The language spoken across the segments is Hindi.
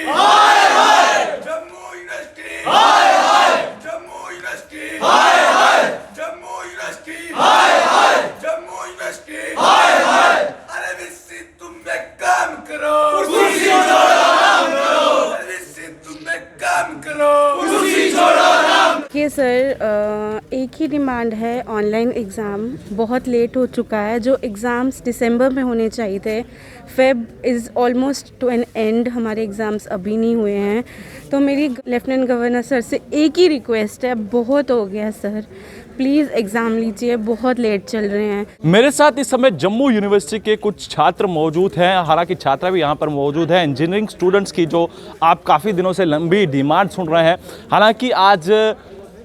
हाय हाय जम्मू यूनिवर्सिटी, हाय हाय जम्मू यूनिवर्सिटी, हाय हाय जम्मू यूनिवर्सिटी, हाय हाय जम्मू यूनिवर्सिटी, हाय हाय। अरे वीसी तुम एक काम करो, कुर्सी छोड़ो आराम करो। अरे वीसी तुम एक काम करो, कुर्सी छोड़ो आराम। देखिए सर, एक ही डिमांड है, ऑनलाइन एग्ज़ाम बहुत लेट हो चुका है। जो एग्ज़ाम्स दिसंबर में होने चाहिए थे, Feb is almost to an end, हमारे एग्ज़ाम्स अभी नहीं हुए हैं। तो मेरी लेफ्टिनेंट गवर्नर सर से एक ही रिक्वेस्ट है, बहुत हो गया सर, प्लीज़ एग्ज़ाम लीजिए, बहुत लेट चल रहे हैं। मेरे साथ इस समय जम्मू यूनिवर्सिटी के कुछ छात्र मौजूद हैं, हालांकि छात्रा भी यहाँ पर मौजूद है, इंजीनियरिंग स्टूडेंट्स की जो आप काफ़ी दिनों से लंबी डिमांड सुन रहे हैं। हालांकि आज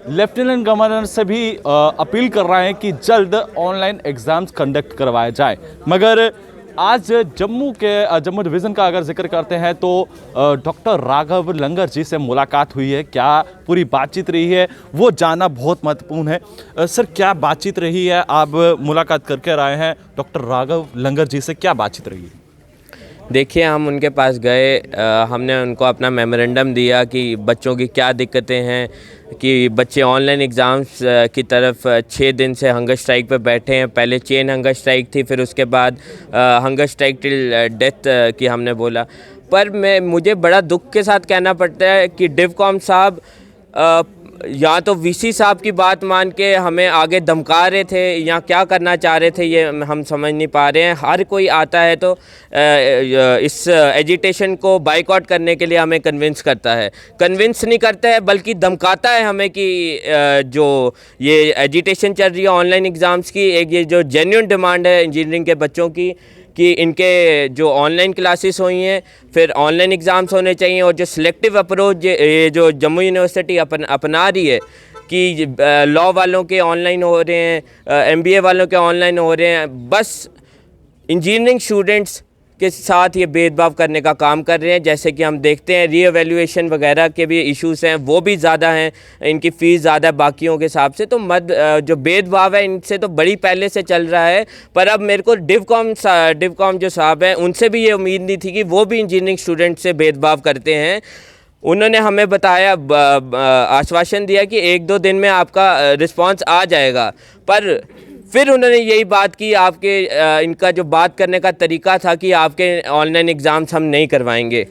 लेफ्टिनेंट गवर्नर से भी अपील कर रहे हैं कि जल्द ऑनलाइन एग्ज़ाम्स कंडक्ट करवाए जाए, मगर आज जम्मू डिवीज़न का अगर जिक्र करते हैं तो डॉक्टर राघव लंगर जी से मुलाकात हुई है। क्या पूरी बातचीत रही है वो जानना बहुत महत्वपूर्ण है। सर, क्या बातचीत रही है? आप मुलाकात करके आए हैं डॉक्टर राघव लंगर जी से, क्या बातचीत रही है? देखिए, हम उनके पास गए, हमने उनको अपना मेमोरेंडम दिया कि बच्चों की क्या दिक्कतें हैं, कि बच्चे ऑनलाइन एग्ज़ाम्स की तरफ 6 दिन से हंगर स्ट्राइक पे बैठे हैं। पहले चेन हंगर स्ट्राइक थी, फिर उसके बाद हंगर स्ट्राइक टिल डेथ की हमने बोला। पर मुझे बड़ा दुख के साथ कहना पड़ता है कि डिवकॉम साहब या तो वीसी साहब की बात मान के हमें आगे धमका रहे थे या क्या करना चाह रहे थे, ये हम समझ नहीं पा रहे हैं। हर कोई आता है तो इस एजिटेशन को बाइकआउट करने के लिए हमें कन्विंस करता है, कन्विंस नहीं करता है बल्कि धमकाता है हमें कि जो ये एजिटेशन चल रही है ऑनलाइन एग्ज़ाम्स की, एक ये जो जेन्युइन डिमांड है इंजीनियरिंग के बच्चों की कि इनके जो ऑनलाइन क्लासेस हुई हैं, फिर ऑनलाइन एग्ज़ाम्स होने चाहिए। और जो सिलेक्टिव अप्रोच ये जो जम्मू यूनिवर्सिटी अपना रही है कि लॉ वालों के ऑनलाइन हो रहे हैं, एमबीए वालों के ऑनलाइन हो रहे हैं, बस इंजीनियरिंग स्टूडेंट्स के साथ ये भेदभाव करने का काम कर रहे हैं। जैसे कि हम देखते हैं रीएवैल्यूएशन वगैरह के भी इश्यूज़ हैं, वो भी ज़्यादा हैं, इनकी फ़ीस ज़्यादा है बाकियों के हिसाब से। तो जो भेदभाव है इनसे तो बड़ी पहले से चल रहा है। पर अब मेरे को डिवकॉम जो साहब हैं उनसे भी ये उम्मीद नहीं थी कि वो भी इंजीनियरिंग स्टूडेंट से भेदभाव करते हैं। उन्होंने हमें बताया, आश्वासन दिया कि 1-2 दिन में आपका रिस्पांस आ जाएगा। पर फिर उन्होंने यही बात की, आपके इनका जो बात करने का तरीका था कि आपके ऑनलाइन एग्ज़ाम्स हम नहीं करवाएंगे।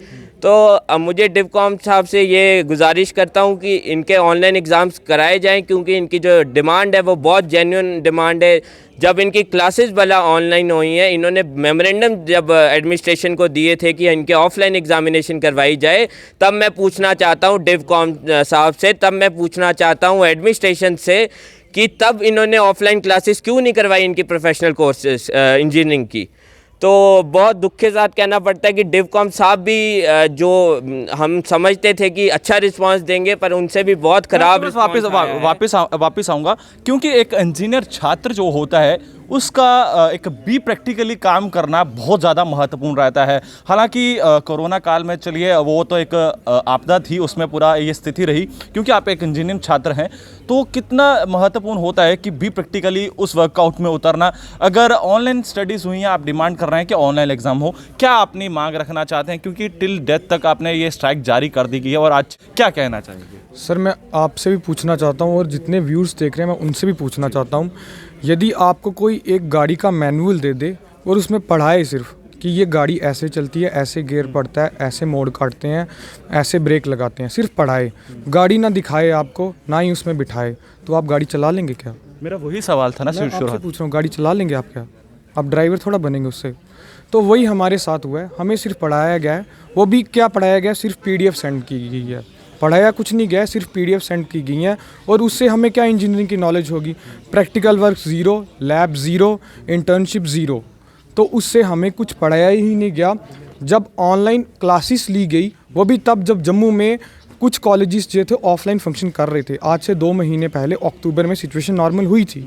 तो मुझे डिवकॉम साहब से ये गुजारिश करता हूँ कि इनके ऑनलाइन एग्ज़ाम्स कराए जाएं, क्योंकि इनकी जो डिमांड है वो बहुत जेन्युइन डिमांड है। जब इनकी क्लासेस भला ऑनलाइन हुई हैं, इन्होंने मेमोरेंडम जब एडमिनिस्ट्रेशन को दिए थे कि इनके ऑफलाइन एग्ज़ामिनेशन करवाई जाए, तब मैं पूछना चाहता हूँ डिवकॉम साहब से, तब मैं पूछना चाहता हूँ एडमिनिस्ट्रेशन से कि तब इन्होंने ऑफलाइन क्लासेस क्यों नहीं करवाई इनकी प्रोफेशनल कोर्सेज इंजीनियरिंग की। तो बहुत दुख के साथ कहना पड़ता है कि डिवकॉम साहब भी जो हम समझते थे कि अच्छा रिस्पांस देंगे, पर उनसे भी बहुत ख़राब वापस आऊँगा, क्योंकि एक इंजीनियर छात्र जो होता है उसका एक बी प्रैक्टिकली काम करना बहुत ज़्यादा महत्वपूर्ण रहता है। हालांकि कोरोना काल में चलिए वो तो एक आपदा थी, उसमें पूरा ये स्थिति रही, क्योंकि आप एक इंजीनियरिंग छात्र हैं तो कितना महत्वपूर्ण होता है कि बी प्रैक्टिकली उस वर्कआउट में उतरना। अगर ऑनलाइन स्टडीज़ हुई हैं, आप डिमांड कर रहे हैं कि ऑनलाइन एग्ज़ाम हो, क्या अपनी मांग रखना चाहते हैं? क्योंकि टिल डेथ तक आपने ये स्ट्राइक जारी कर दी गई है, और आज क्या कहना चाहेंगे? सर, मैं आपसे भी पूछना चाहता हूँ और जितने व्यूअर्स देख रहे हैं मैं उनसे भी पूछना चाहता हूँ, यदि आपको कोई एक गाड़ी का मैनुअल दे दे और उसमें पढ़ाए सिर्फ कि ये गाड़ी ऐसे चलती है, ऐसे गियर पड़ता है, ऐसे मोड़ काटते हैं, ऐसे ब्रेक लगाते हैं, सिर्फ पढ़ाए, गाड़ी ना दिखाए आपको, ना ही उसमें बिठाए, तो आप गाड़ी चला लेंगे क्या? मेरा वही सवाल था ना, मैं आपसे पूछ रहा हूँ, गाड़ी चला लेंगे आप क्या? आप ड्राइवर थोड़ा बनेंगे उससे। तो वही हमारे साथ हुआ है, हमें सिर्फ पढ़ाया गया है, वो भी क्या पढ़ाया गया, सिर्फ PDF सेंड की गई है, पढ़ाया कुछ नहीं गया, सिर्फ PDF सेंड की गई हैं। और उससे हमें क्या इंजीनियरिंग की नॉलेज होगी? Practical work 0, lab 0, internship 0। तो उससे हमें कुछ पढ़ाया ही नहीं गया। जब ऑनलाइन क्लासेस ली गई, वो भी तब जब जम्मू में कुछ कॉलेजेस जो थे ऑफलाइन फंक्शन कर रहे थे। आज से 2 महीने पहले अक्टूबर में सिचुएशन नॉर्मल हुई थी,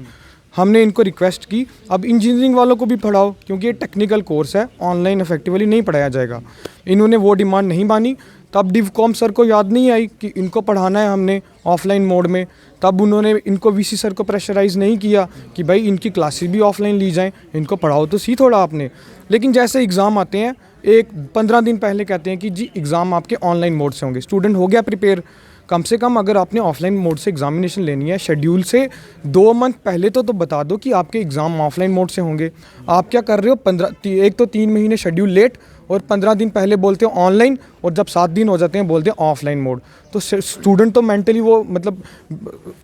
हमने इनको रिक्वेस्ट की अब इंजीनियरिंग वालों को भी पढ़ाओ, क्योंकि ये टेक्निकल कोर्स है, ऑनलाइन इफेक्टिवली नहीं पढ़ाया जाएगा। इन्होंने वो डिमांड नहीं मानी। तब डिवकॉम सर को याद नहीं आई कि इनको पढ़ाना है हमने ऑफलाइन मोड में। तब उन्होंने इनको वीसी सर को प्रेशराइज़ नहीं किया कि भाई इनकी क्लासेस भी ऑफलाइन ली जाएं, इनको पढ़ाओ तो सी थोड़ा आपने। लेकिन जैसे एग्ज़ाम आते हैं, एक 15 दिन पहले कहते हैं कि जी एग्ज़ाम आपके ऑनलाइन मोड से होंगे। स्टूडेंट हो गया प्रिपेयर। कम से कम अगर आपने ऑफलाइन मोड से एग्जामिनेशन लेनी है, शेड्यूल से 2 मंथ पहले तो बता दो कि आपके एग्ज़ाम ऑफलाइन मोड से होंगे। आप क्या कर रहे हो, एक तो 3 महीने शेड्यूल लेट और 15 दिन पहले बोलते हो ऑनलाइन, और जब 7 दिन हो जाते हैं बोलते हैं ऑफलाइन मोड। तो स्टूडेंट तो मेंटली वो मतलब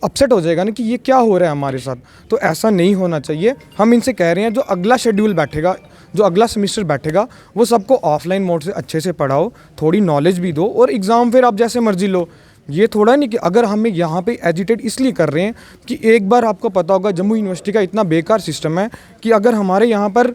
अपसेट हो जाएगा ना कि ये क्या हो रहा है हमारे साथ। तो ऐसा नहीं होना चाहिए। हम इनसे कह रहे हैं जो अगला शेड्यूल बैठेगा, जो अगला सेमेस्टर बैठेगा, वो सबको ऑफलाइन मोड से अच्छे से पढ़ाओ, थोड़ी नॉलेज भी दो, और एग्ज़ाम फिर आप जैसे मर्जी लो। ये थोड़ा नहीं कि अगर हमें यहाँ पे एजिटेट इसलिए कर रहे हैं कि एक बार आपको पता होगा जम्मू यूनिवर्सिटी का इतना बेकार सिस्टम है कि अगर हमारे यहाँ पर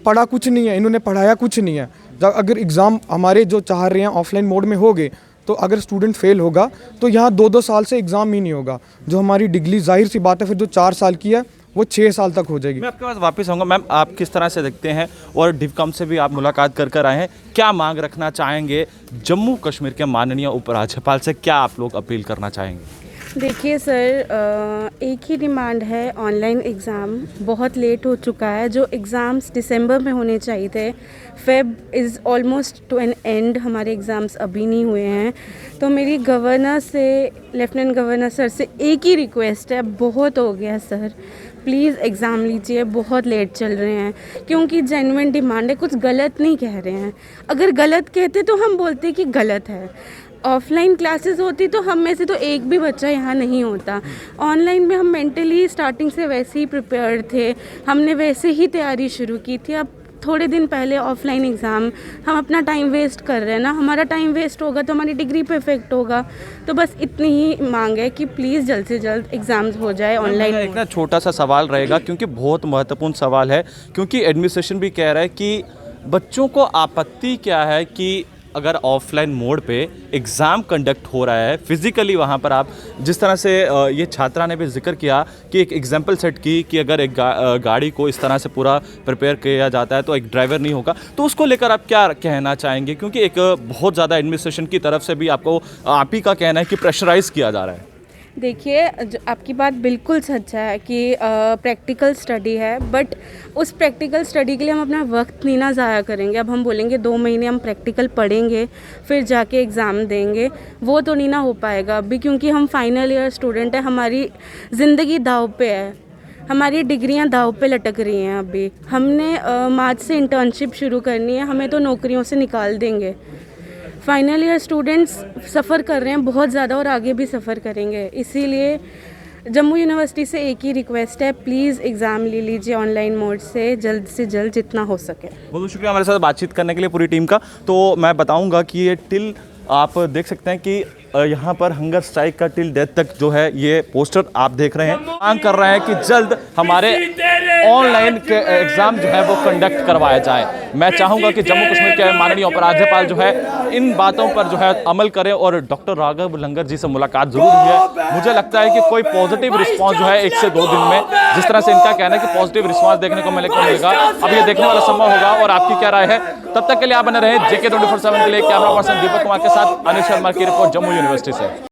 पढ़ा कुछ नहीं है, इन्होंने पढ़ाया कुछ नहीं है। अगर एग्ज़ाम हमारे जो चाह रहे हैं ऑफलाइन मोड में हो गए, तो अगर स्टूडेंट फेल होगा तो यहाँ 2-2 साल से एग्ज़ाम ही नहीं होगा। जो हमारी डिग्री जाहिर सी बात है फिर जो 4 साल की है वो 6 साल तक हो जाएगी। मैं आपके पास वापस आऊँगा। मैम, आप किस तरह से देखते हैं, और डिवकॉम से भी आप मुलाकात कर आए हैं, क्या मांग रखना चाहेंगे जम्मू कश्मीर के माननीय उपराज्यपाल से, क्या आप लोग अपील करना चाहेंगे? देखिए सर, एक ही डिमांड है, ऑनलाइन एग्ज़ाम बहुत लेट हो चुका है। जो एग्ज़ाम्स दिसंबर में होने चाहिए थे, Feb is almost to an end, हमारे एग्ज़ाम्स अभी नहीं हुए हैं। तो मेरी गवर्नर से, लेफ्टिनेंट गवर्नर सर से एक ही रिक्वेस्ट है, बहुत हो गया सर, प्लीज़ एग्ज़ाम लीजिए, बहुत लेट चल रहे हैं। क्योंकि जेन्युइन डिमांड है, कुछ गलत नहीं कह रहे हैं। अगर गलत कहते तो हम बोलते कि गलत है। ऑफलाइन क्लासेस होती तो हम में से तो एक भी बच्चा यहाँ नहीं होता। ऑनलाइन में हम मेंटली स्टार्टिंग से वैसे ही प्रिपेयर्ड थे, हमने वैसे ही तैयारी शुरू की थी। अब थोड़े दिन पहले ऑफलाइन एग्ज़ाम, हम अपना टाइम वेस्ट कर रहे हैं ना, हमारा टाइम वेस्ट होगा तो हमारी डिग्री पे इफेक्ट होगा। तो बस इतनी ही मांग है कि प्लीज़ जल्द से जल्द एग्ज़ाम्स हो जाए ऑनलाइन। एक ना छोटा सा सवाल रहेगा, क्योंकि बहुत महत्वपूर्ण सवाल है, क्योंकि एडमिनिस्ट्रेशन भी कह रहा है कि बच्चों को आपत्ति क्या है कि अगर ऑफलाइन मोड पे एग्ज़ाम कंडक्ट हो रहा है फिज़िकली, वहाँ पर आप जिस तरह से ये छात्रा ने भी जिक्र किया कि एक एग्जांपल सेट की कि अगर एक गाड़ी को इस तरह से पूरा प्रिपेयर किया जाता है तो एक ड्राइवर नहीं होगा, तो उसको लेकर आप क्या कहना चाहेंगे? क्योंकि एक बहुत ज़्यादा एडमिनिस्ट्रेशन की तरफ से भी आप ही का कहना है कि प्रेशराइज़ किया जा रहा है। देखिए, आपकी बात बिल्कुल सच है कि प्रैक्टिकल स्टडी है, बट उस प्रैक्टिकल स्टडी के लिए हम अपना वक्त नहीं ना ज़ाया करेंगे। अब हम बोलेंगे 2 महीने हम प्रैक्टिकल पढ़ेंगे फिर जाके एग्ज़ाम देंगे, वो तो नहीं ना हो पाएगा अभी, क्योंकि हम फाइनल ईयर स्टूडेंट है, हमारी ज़िंदगी दाव पे है, हमारी डिग्रियां दाव पे लटक रही हैं। अभी हमने मार्च से इंटर्नशिप शुरू करनी है, हमें तो नौकरियों से निकाल देंगे। फाइनल ईयर स्टूडेंट्स सफ़र कर रहे हैं बहुत ज़्यादा और आगे भी सफ़र करेंगे। इसीलिए जम्मू यूनिवर्सिटी से एक ही रिक्वेस्ट है, प्लीज़ एग्ज़ाम ले लीजिए ऑनलाइन मोड से जल्द जितना हो सके। बहुत शुक्रिया हमारे साथ बातचीत करने के लिए पूरी टीम का। तो मैं बताऊंगा कि ये टिल आप देख सकते हैं कि यहाँ पर हंगर स्ट्राइक का टिल डेथ तक जो है ये पोस्टर आप देख रहे हैं, मांग कर रहे हैं कि जल्द हमारे ऑनलाइन के एग्ज़ाम जो है वो कंडक्ट करवाया जाए। मैं चाहूँगा कि जम्मू कश्मीर के माननीय उपराज्यपाल जो है इन बातों पर जो है अमल करें, और डॉक्टर राघव लंगर जी से मुलाकात ज़रूर हुई है। मुझे लगता है कि कोई पॉजिटिव रिस्पॉन्स जो है 1 से 2 दिन में, जिस तरह से इनका कहना है कि पॉजिटिव रिस्पॉन्स देखने को मिलेगा, अब ये देखने वाला समय होगा। और आपकी क्या राय है? तब तक के लिए आप बने रहे JK 24/7 के लिए। कैमरा पर्सन दीपक कुमार के साथ अनिल शर्मा की रिपोर्ट जम्मू यूनिवर्सिटी से।